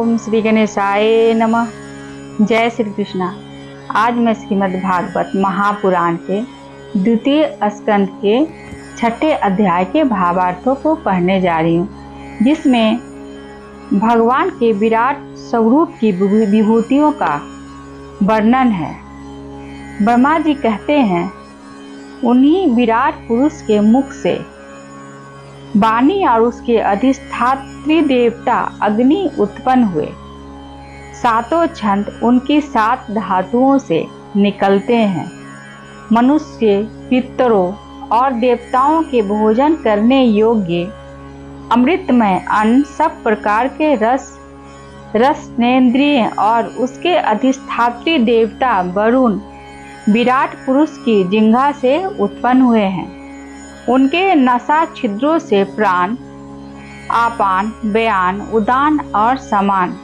ओम श्री गणेशाय नमः। जय श्री कृष्णा। आज मैं श्रीमद् भागवत महापुराण के द्वितीय स्कंद के 6ठे अध्याय के भावार्थों को पढ़ने जा रही हूँ, जिसमें भगवान के विराट स्वरूप की विभूतियों का वर्णन है। ब्रह्मा जी कहते हैं, उन्हीं विराट पुरुष के मुख से वाणी और उसके अधिष्ठात्री देवता अग्नि उत्पन्न हुए। सातों छंद उनकी 7 धातुओं से निकलते हैं। मनुष्य, पितरों और देवताओं के भोजन करने योग्य अमृतमय अन्न सब प्रकार के रसनेन्द्रिय और उसके अधिष्ठात्री देवता वरुण विराट पुरुष की जिह्वा से उत्पन्न हुए हैं। उनके नसा छिद्रों से प्राण, आपान, व्यान, उदान और समान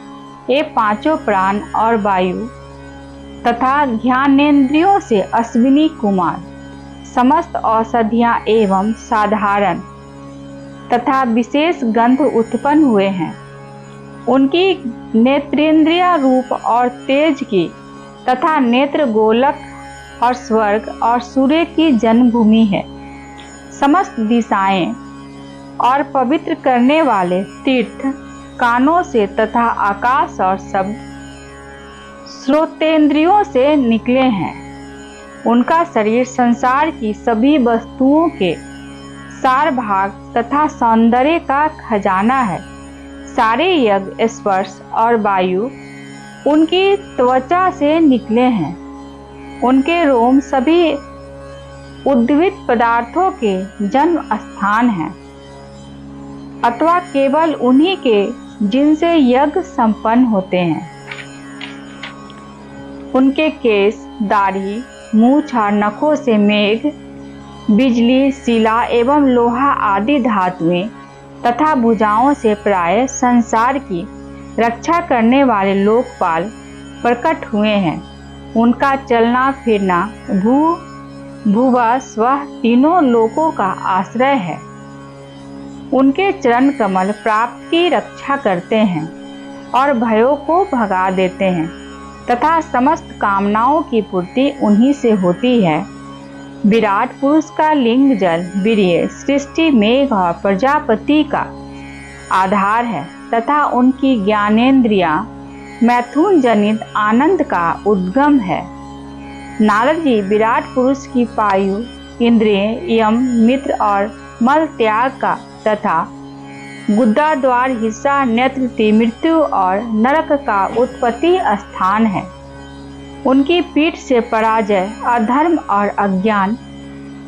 ये 5 प्राण और वायु तथा ज्ञानेन्द्रियों से अश्विनी कुमार समस्त औषधियाँ एवं साधारण तथा विशेष गंध उत्पन्न हुए हैं। उनकी नेत्रेंद्रिय रूप और तेज की तथा नेत्र गोलक और स्वर्ग और सूर्य की जन्मभूमि है। समस्त दिशाएं और पवित्र करने वाले तीर्थ कानों से तथा आकाश और शब्द श्रोतेंद्रियों से निकले हैं। उनका शरीर संसार की सभी वस्तुओं के सार भाग तथा सौंदर्य का खजाना है। सारे यज्ञ, स्पर्श और वायु उनकी त्वचा से निकले हैं। उनके रोम सभी उद्भिद पदार्थों के जन्म स्थान हैं, अथवा केवल उन्हीं के जिनसे यज्ञ संपन्न होते हैं। उनके केश, दाढ़ी, मूछ और नखों से मेघ, बिजली, शिला एवं लोहा आदि धातुएं तथा भुजाओं से प्राय संसार की रक्षा करने वाले लोकपाल प्रकट हुए हैं। उनका चलना फिरना भुवा स्वः तीनों लोकों का आश्रय है। उनके चरण कमल प्राप्त की रक्षा करते हैं और भयों को भगा देते हैं तथा समस्त कामनाओं की पूर्ति उन्हीं से होती है। विराट पुरुष का लिंग जल, वीर्य, सृष्टि, मेघ और प्रजापति का आधार है तथा उनकी ज्ञानेन्द्रियां मैथुन जनित आनंद का उद्गम है। नारद जी विराट पुरुष की पायु, इंद्रिय, यम, मित्र और मल त्याग का तथा गुद्दा द्वार हिस्सा नेत्र मृत्यु और नरक का उत्पत्ति स्थान है। उनकी पीठ से पराजय, अधर्म और अज्ञान,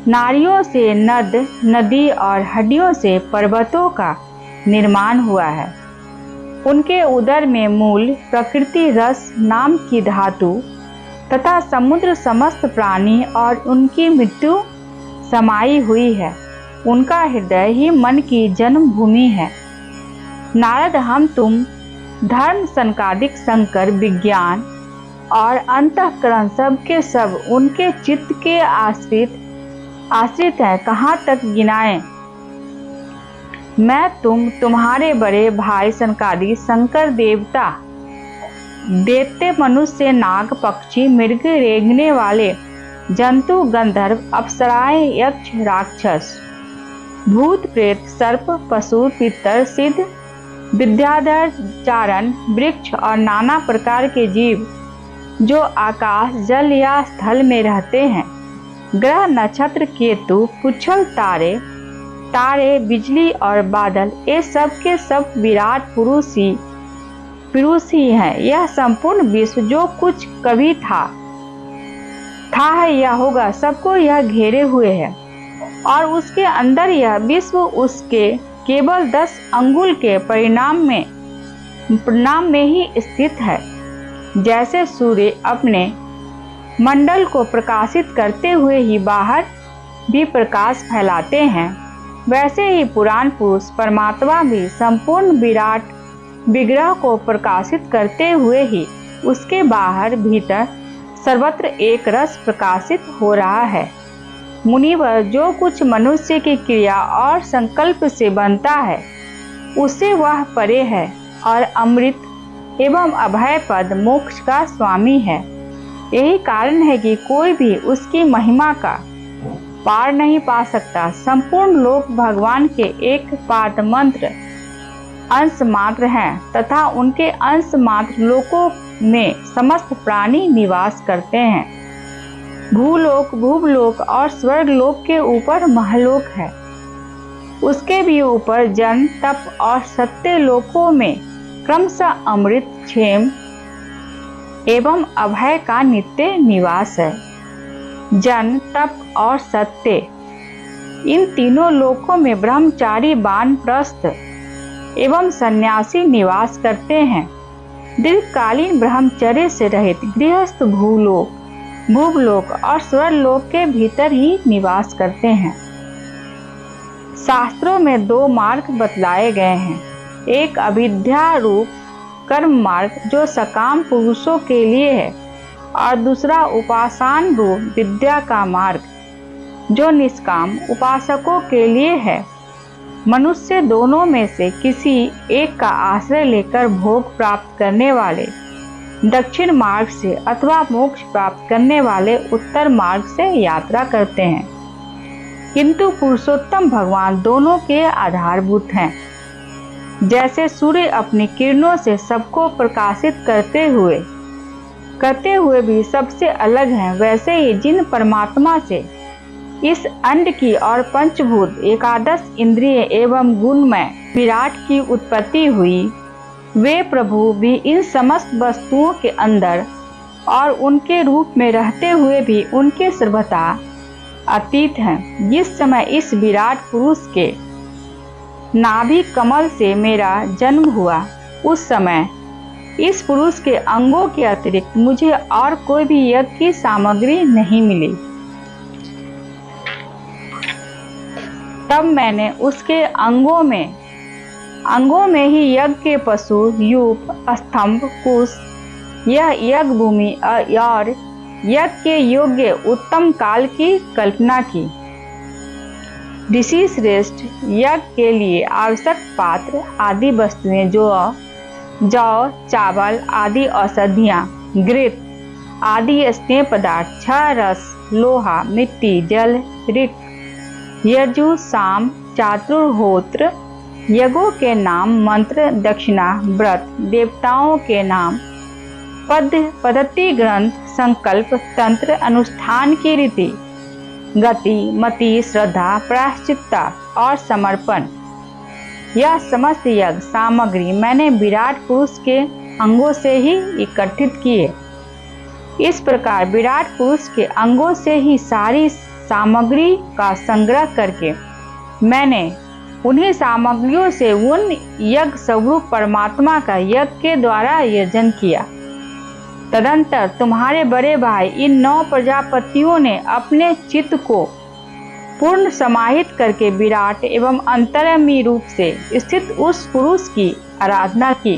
नारियों से नद, नदी और हड्डियों से पर्वतों का निर्माण हुआ है। उनके उदर में मूल, प्रकृति, रस नाम की धातु तथा समुद्र समस्त प्राणी और उनकी मृत्यु समाई हुई है। उनका हृदय ही मन की जन्मभूमि है। नारद, हम तुम धर्म, संकादिक, शंकर, विज्ञान और अंतःकरण सब के सब उनके चित्त के आश्रित हैं। कहाँ तक गिनाएं? मैं तुम्हारे बड़े भाई सनकादि, शंकर, देवता, दैत्य, मनुष्य, नाग, पक्षी, मृग, रेंगने वाले जंतु, गंधर्व, अप्सराएं, यक्ष, राक्षस, भूत, प्रेत, सर्प, पशु, पितर, सिद्ध, विद्याधर, चारण, वृक्ष और नाना प्रकार के जीव जो आकाश, जल या स्थल में रहते हैं, ग्रह, नक्षत्र, केतु, पुच्छल, तारे, बिजली और बादल, ये सब के सब विराट पुरुष ही हैं। यह संपूर्ण विश्व जो कुछ कभी था है या होगा, सबको यह घेरे हुए है और उसके अंदर यह विश्व उसके केवल 10 अंगुल के परिणाम में ही स्थित है। जैसे सूर्य अपने मंडल को प्रकाशित करते हुए ही बाहर भी प्रकाश फैलाते हैं, वैसे ही पुराण पुरुष परमात्मा भी संपूर्ण विराट विग्रह को प्रकाशित करते हुए ही उसके बाहर भीतर सर्वत्र एक रस प्रकाशित हो रहा है। मुनिवर, जो कुछ मनुष्य की क्रिया और संकल्प से बनता है, उससे वह परे है और अमृत एवं अभय पद मोक्ष का स्वामी है। यही कारण है कि कोई भी उसकी महिमा का पार नहीं पा सकता। संपूर्ण लोक भगवान के एक पाद मंत्र अंश मात्र हैं तथा उनके अंश मात्र लोकों में समस्त प्राणी निवास करते हैं। भूलोक, भूवलोक और स्वर्गलोक के ऊपर महलोक है। उसके भी ऊपर जन, तप और सत्य लोकों में क्रमशः अमृत, क्षेम एवं अभय का नित्य निवास है। जन, तप और सत्य, इन तीनों लोकों में ब्रह्मचारी, वानप्रस्थ एवं सन्यासी निवास करते हैं। दीर्घकालीन ब्रह्मचर्य से रहित गृहस्थ भूलोक, भूवलोक और स्वर्गलोक के भीतर ही निवास करते हैं। शास्त्रों में दो मार्ग बतलाए गए हैं, एक अविद्या रूप कर्म मार्ग जो सकाम पुरुषों के लिए है और दूसरा उपासन रूप विद्या का मार्ग जो निष्काम उपासकों के लिए है। मनुष्य दोनों में से किसी एक का आश्रय लेकर भोग प्राप्त करने वाले दक्षिण मार्ग से अथवा मोक्ष प्राप्त करने वाले उत्तर मार्ग से यात्रा करते हैं। किंतु पुरुषोत्तम भगवान दोनों के आधारभूत हैं। जैसे सूर्य अपनी किरणों से सबको प्रकाशित करते हुए भी सबसे अलग हैं, वैसे ही जिन परमात्मा से इस अंड की और पंचभूत एकादश इंद्रिय एवं गुणमय विराट की उत्पत्ति हुई, वे प्रभु भी इन समस्त वस्तुओं के अंदर और उनके रूप में रहते हुए भी उनके सर्वथा अतीत हैं। जिस समय इस विराट पुरुष के नाभि कमल से मेरा जन्म हुआ, उस समय इस पुरुष के अंगों के अतिरिक्त मुझे और कोई भी यज्ञ की सामग्री नहीं मिली। तब मैंने उसके अंगों में ही यज्ञ के पशु, यूप, स्तंभ, कुश, यह यज्ञ भूमि और यज्ञ के योग्य उत्तम काल की कल्पना की। ऋषि श्रेष्ठ, यज्ञ के लिए आवश्यक पात्र आदि वस्तुएं जौ, चावल आदि औषधियाँ, घृत आदि स्नेह पदार्थ, छह रस, लोहा, मिट्टी, जल, ऋक, यजु, साम, चातुर्होत्र, यज्ञों के नाम, मंत्र, दक्षिणा, व्रत, देवताओं के नाम, पद्धति, ग्रंथ, संकल्प, तंत्र, अनुष्ठान की रीति, गति, मति, श्रद्धा, प्रायश्चित्ता और समर्पण, यह समस्त यज्ञ सामग्री मैंने विराट पुरुष के अंगों से ही इकट्ठित किए। इस प्रकार विराट पुरुष के अंगों से ही सारी सामग्री का संग्रह करके मैंने उन्हीं सामग्रियों से उन यज्ञ स्वरूप परमात्मा का यज्ञ के द्वारा यजन किया। तदंतर तुम्हारे बड़े भाई इन 9 प्रजापतियों ने अपने चित्त को पूर्ण समाहित करके विराट एवं अंतर्यामी रूप से स्थित उस पुरुष की आराधना की।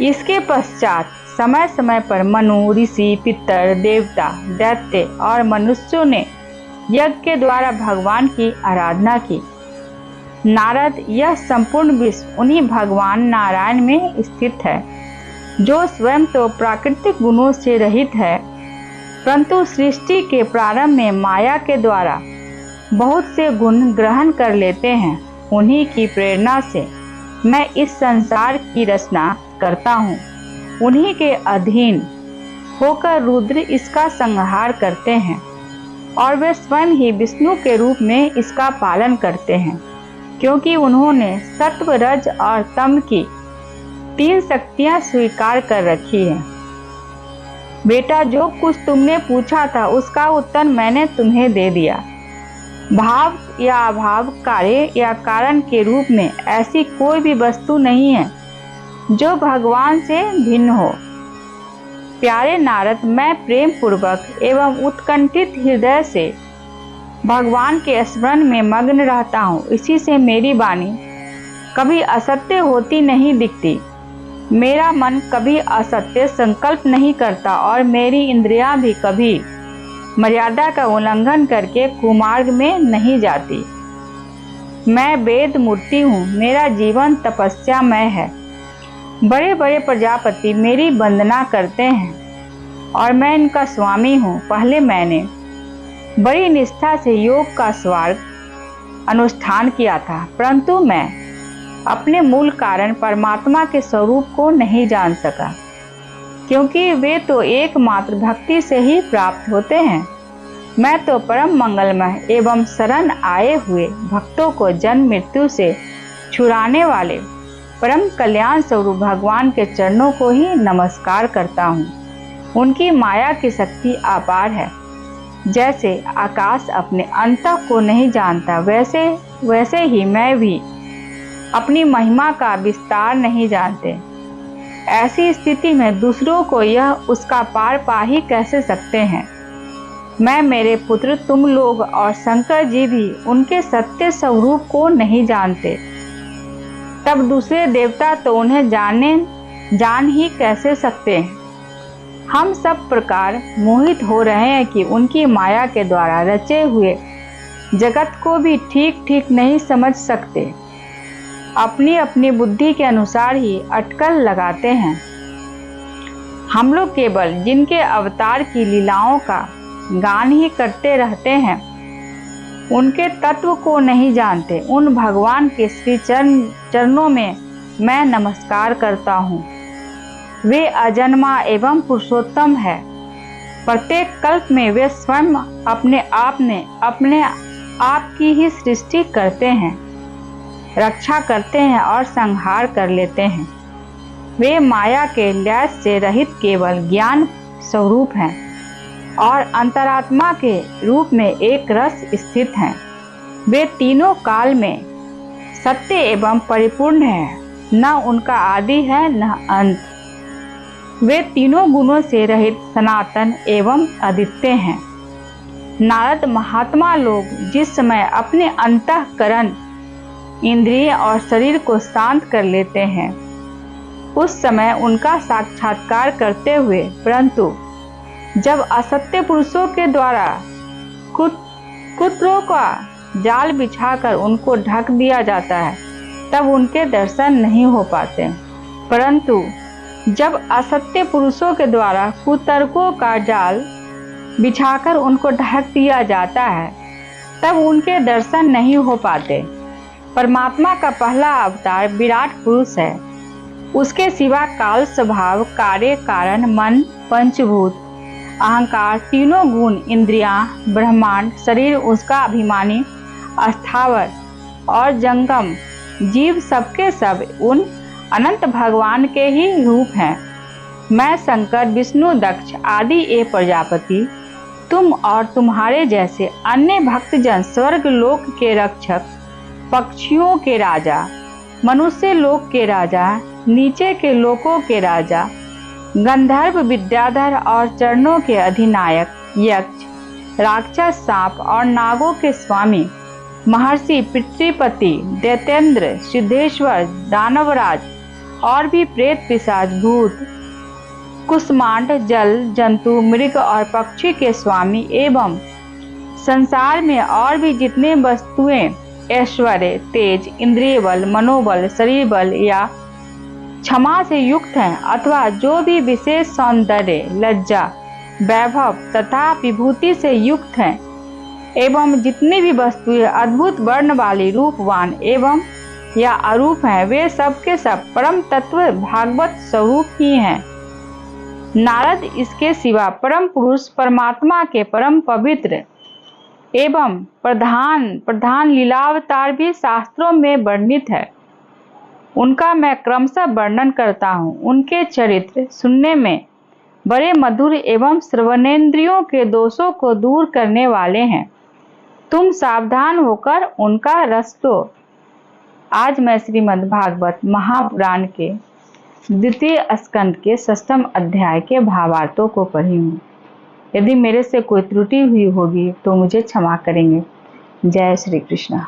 इसके पश्चात समय समय पर मनु, ऋषि, पितर, देवता, दैत्य और मनुष्यों ने यज्ञ के द्वारा भगवान की आराधना की। नारद, यह संपूर्ण विश्व उन्हीं भगवान नारायण में स्थित है, जो स्वयं तो प्राकृतिक गुणों से रहित है, परंतु सृष्टि के प्रारंभ में माया के द्वारा बहुत से गुण ग्रहण कर लेते हैं। उन्हीं की प्रेरणा से मैं इस संसार की रचना करता हूँ। उन्हीं के अधीन होकर रुद्र इसका संहार करते हैं और वे स्वयं ही विष्णु के रूप में इसका पालन करते हैं, क्योंकि उन्होंने सत्व, रज और तम की 3 शक्तियाँ स्वीकार कर रखी हैं। बेटा, जो कुछ तुमने पूछा था उसका उत्तर मैंने तुम्हें दे दिया। भाव या अभाव, कार्य या कारण के रूप में ऐसी कोई भी वस्तु नहीं है जो भगवान से भिन्न हो। प्यारे नारद, मैं प्रेम पूर्वक एवं उत्कंठित हृदय से भगवान के स्मरण में मग्न रहता हूँ। इसी से मेरी वाणी कभी असत्य होती नहीं दिखती। मेरा मन कभी असत्य संकल्प नहीं करता और मेरी इंद्रियां भी कभी मर्यादा का उल्लंघन करके कुमार्ग में नहीं जाती। मैं वेद मूर्ति हूँ। मेरा जीवन तपस्यामय है। बड़े बड़े प्रजापति मेरी वंदना करते हैं और मैं इनका स्वामी हूँ। पहले मैंने बड़ी निष्ठा से योग का स्वर्ग अनुष्ठान किया था, परंतु मैं अपने मूल कारण परमात्मा के स्वरूप को नहीं जान सका, क्योंकि वे तो एकमात्र भक्ति से ही प्राप्त होते हैं। मैं तो परम मंगलमय एवं शरण आए हुए भक्तों को जन्म मृत्यु से छुड़ाने वाले परम कल्याण स्वरूप भगवान के चरणों को ही नमस्कार करता हूँ। उनकी माया की शक्ति अपार है। जैसे आकाश अपने अंत को नहीं जानता, वैसे ही मैं भी अपनी महिमा का विस्तार नहीं जानते। ऐसी स्थिति में दूसरों को यह उसका पार पा ही कैसे सकते हैं। मैं, मेरे पुत्र, तुम लोग और शंकर जी भी उनके सत्य स्वरूप को नहीं जानते, तब दूसरे देवता तो उन्हें जान ही कैसे सकते हैं। हम सब प्रकार मोहित हो रहे हैं कि उनकी माया के द्वारा रचे हुए जगत को भी ठीक ठीक नहीं समझ सकते। अपनी अपनी बुद्धि के अनुसार ही अटकल लगाते हैं। हम लोग केवल जिनके अवतार की लीलाओं का गान ही करते रहते हैं, उनके तत्व को नहीं जानते। उन भगवान के श्री चरणों में मैं नमस्कार करता हूँ। वे अजन्मा एवं पुरुषोत्तम है। प्रत्येक कल्प में वे स्वयं अपने आप की ही सृष्टि करते हैं, रक्षा करते हैं और संहार कर लेते हैं। वे माया के लय से रहित केवल ज्ञान स्वरूप हैं और अंतरात्मा के रूप में एक रस स्थित हैं। वे तीनों काल में सत्य एवं परिपूर्ण है, न उनका आदि है न अंत। वे तीनों गुणों से रहित सनातन एवं अद्वितीय हैं। नारद महात्मा लोग जिस समय अपने अंतःकरण, इंद्रिय और शरीर को शांत कर लेते हैं, उस समय उनका साक्षात्कार करते हुए, परंतु जब असत्य पुरुषों के द्वारा कुत्रों का जाल बिछाकर उनको ढक दिया जाता है, तब उनके दर्शन नहीं हो पाते। परंतु जब असत्य पुरुषों के द्वारा कुतर्कों का जाल बिछाकर उनको ढक दिया जाता है, तब उनके दर्शन नहीं हो पाते। परमात्मा का पहला अवतार विराट पुरुष है। उसके सिवा काल, स्वभाव, कार्य, कारण, मन, पंचभूत, अहंकार, तीनों गुण, इंद्रियां, ब्रह्मांड, शरीर, उसका अभिमानी, अस्थावर और जंगम जीव सबके सब उन अनंत भगवान के ही रूप हैं। मैं शंकर, विष्णु, दक्ष आदि ये प्रजापति, तुम और तुम्हारे जैसे अन्य भक्तजन स्वर्ग लोक के रक्षक, पक्षियों के राजा, मनुष्य लोक के राजा, नीचे के लोकों के राजा, गंधर्व, विद्याधर और चरणों के अधिनायक, यक्ष, राक्षस, सांप और नागों के स्वामी, महर्षि, पृथ्वीपति, दैत्येंद्र, सिद्धेश्वर, दानवराज और भी प्रेत, पिशाच, भूत, कुष्मांड, जल, जंतु, मृग और पक्षी के स्वामी एवं संसार में और भी जितने वस्तुएं ऐश्वर्य, तेज, इंद्रिय बल, मनोबल, शरीर बल या क्षमा से युक्त हैं, अथवा जो भी विशेष सौंदर्य, लज्जा, वैभव तथा विभूति से युक्त हैं, एवं जितनी भी वस्तुएं अद्भुत वर्ण वाली, रूपवान एवं या अरूप हैं, वे सब के सब परम तत्व भागवत स्वरूप ही हैं। नारद इसके सिवा परम पुरुष परमात्मा के परम पवित्र एवं प्रधान लीलावतार भी शास्त्रों में वर्णित है। उनका मैं क्रमशः वर्णन करता हूँ। उनके चरित्र सुनने में बड़े मधुर एवं श्रवणेन्द्रियों के दोषों को दूर करने वाले हैं। तुम सावधान होकर उनका रस लो। आज मैं श्रीमद् भागवत महापुराण के द्वितीय स्कंद के 6वें अध्याय के भावार्थों को पढ़ी हूँ। यदि मेरे से कोई त्रुटि हुई होगी तो मुझे क्षमा करेंगे। जय श्री कृष्ण।